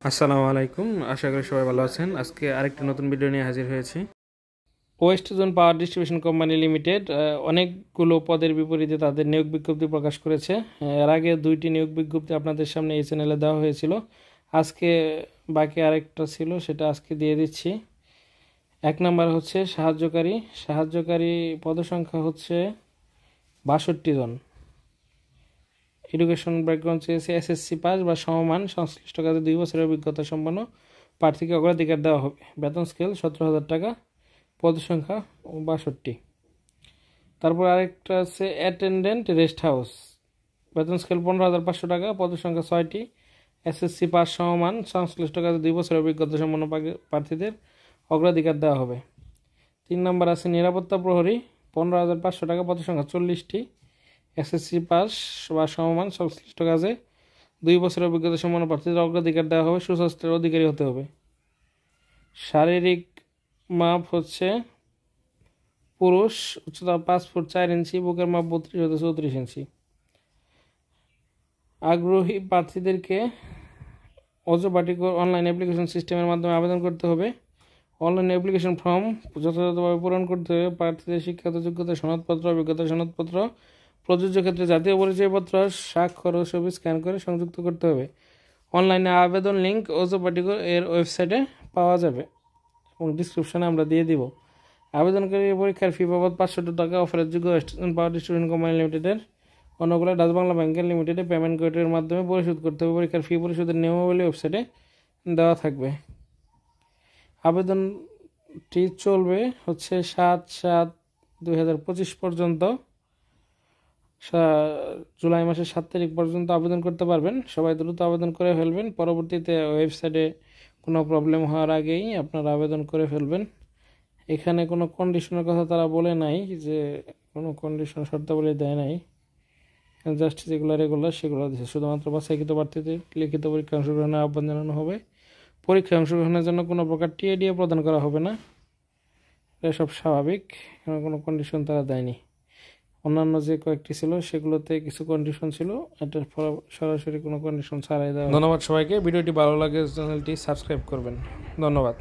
আসসালামু আলাইকুম, আশা করি সবাই ভালো আছেন। আজকে আরেকটি নতুন ভিডিও নিয়ে হাজির হয়েছি। West zone power distribution company limited অনেকগুলো পদের বিপরীতে তাদের নিয়োগ বিজ্ঞপ্তি প্রকাশ করেছে। এর আগে দুইটি নিয়োগ বিজ্ঞপ্তি আপনাদের সামনে এই চ্যানেলে দেওয়া হয়েছিল। আজকে বাকি আরেকটা ছিল, সেটা আজকে দিয়ে দিচ্ছি। এক নাম্বার হচ্ছে সাহায্যকারী পদসংখ্যা হচ্ছে ৬২ জন। এডুকেশন ব্যাকগ্রাউন্ড চেয়েছে এসএসসি পাস বা সমমান, সংশ্লিষ্ট কাজে 2 বছরের অভিজ্ঞতা সম্পন্ন প্রার্থীকে অগ্রাধিকার দেওয়া হবে। বেতন স্কেল ১৭,০০০ টাকা, পদসংখ্যা ৬২। তারপর আরেকটা আছে অ্যাটেন্ডেন্ট রেস্ট হাউস, বেতন স্কেল ১৫,৫০০ টাকা, পদসংখ্যা ৬টি, এসএসসি পাস সমমান, সংশ্লিষ্ট কাজে 2 বছরের অভিজ্ঞতা সম্পন্ন প্রার্থীদের অগ্রাধিকার দেওয়া হবে। 3 নম্বর আছে নিরাপত্তা প্রহরী, ১৫,৫০০ টাকা, পদসংখ্যা 40টি, এসএসসি পাস বা সমমান, সংশ্লিষ্ট কাজে 2 বছরের অভিজ্ঞতা সম্পন্ন প্রার্থীদের অগ্রাধিকার দেওয়া হবে। সুস্বাস্থ্যের অধিকারী হতে হবে। শারীরিক মাপ হচ্ছে পুরুষ, উচ্চতা 5 ফুট 4 ইঞ্চি, বুকের মাপ 32 হতে 34 ইঞ্চি। আগ্রহী প্রার্থীদেরকে অজপাটিকর অনলাইন অ্যাপ্লিকেশন সিস্টেমের মাধ্যমে আবেদন করতে হবে। অনলাইন অ্যাপ্লিকেশন ফর্ম যথাযথভাবে পূরণ করতে হবে। প্রার্থীদের শিক্ষাগত যোগ্যতা সনদপত্র, অভিজ্ঞতা সনদপত্র, প্রযোজ্য ক্ষেত্রে জাতীয় পরিচয়পত্র, স্বাক্ষর ও ছবি স্ক্যান করে সংযুক্ত করতে হবে। অনলাইনে আবেদন লিঙ্ক অজপাটিকর এর ওয়েবসাইটে পাওয়া যাবে এবং ডিসক্রিপশনে আমরা দিয়ে দিব। আবেদনকারী পরীক্ষার ফি বাবদ 500 টাকা অফারের যোগ্য West zone power distribution company লিমিটেডের অন্যগুলো ডাচ বাংলা ব্যাংকের লিমিটেডে পেমেন্ট গেটওয়ের মাধ্যমে পরিশোধ করতে হবে। পরীক্ষার ফি পরিশোধের নিয়মাবলী ওয়েবসাইটে দেওয়া থাকবে। আবেদনটি চলবে হচ্ছে 7/7/2025 পর্যন্ত। জুলাই মাসের 7 তারিখ পর্যন্ত আবেদন করতে পারবেন। সবাই দ্রুত আবেদন করে ফেলবেন। পরবর্তীতে ওয়েবসাইটে কোনো প্রবলেম হওয়ার আগেই আপনারা আবেদন করে ফেলবেন। এখানে কোনো কন্ডিশনের কথা তারা বলে নাই, যে কোনো কন্ডিশন শর্তাবলী দেয় নাই, জাস্ট যেগুলো রেগুলার সেগুলো দিচ্ছে। শুধুমাত্র বাছাইকৃত প্রার্থীদের লিখিত পরীক্ষা অংশগ্রহণের আহ্বান জানানো হবে। পরীক্ষায় অংশগ্রহণের জন্য কোনো প্রকার টিএডিও প্রদান করা হবে না। এসব স্বাভাবিক, কোনো কন্ডিশন তারা দেয়নি। অন্যান্য যে কয়েকটি ছিল সেগুলোতে কিছু কন্ডিশন ছিল, এটা সরাসরি কোনো কন্ডিশন ছাড়াই দেওয়া। ধন্যবাদ সবাইকে। ভিডিওটি ভালো লাগে চ্যানেলটি সাবস্ক্রাইব করবেন। ধন্যবাদ।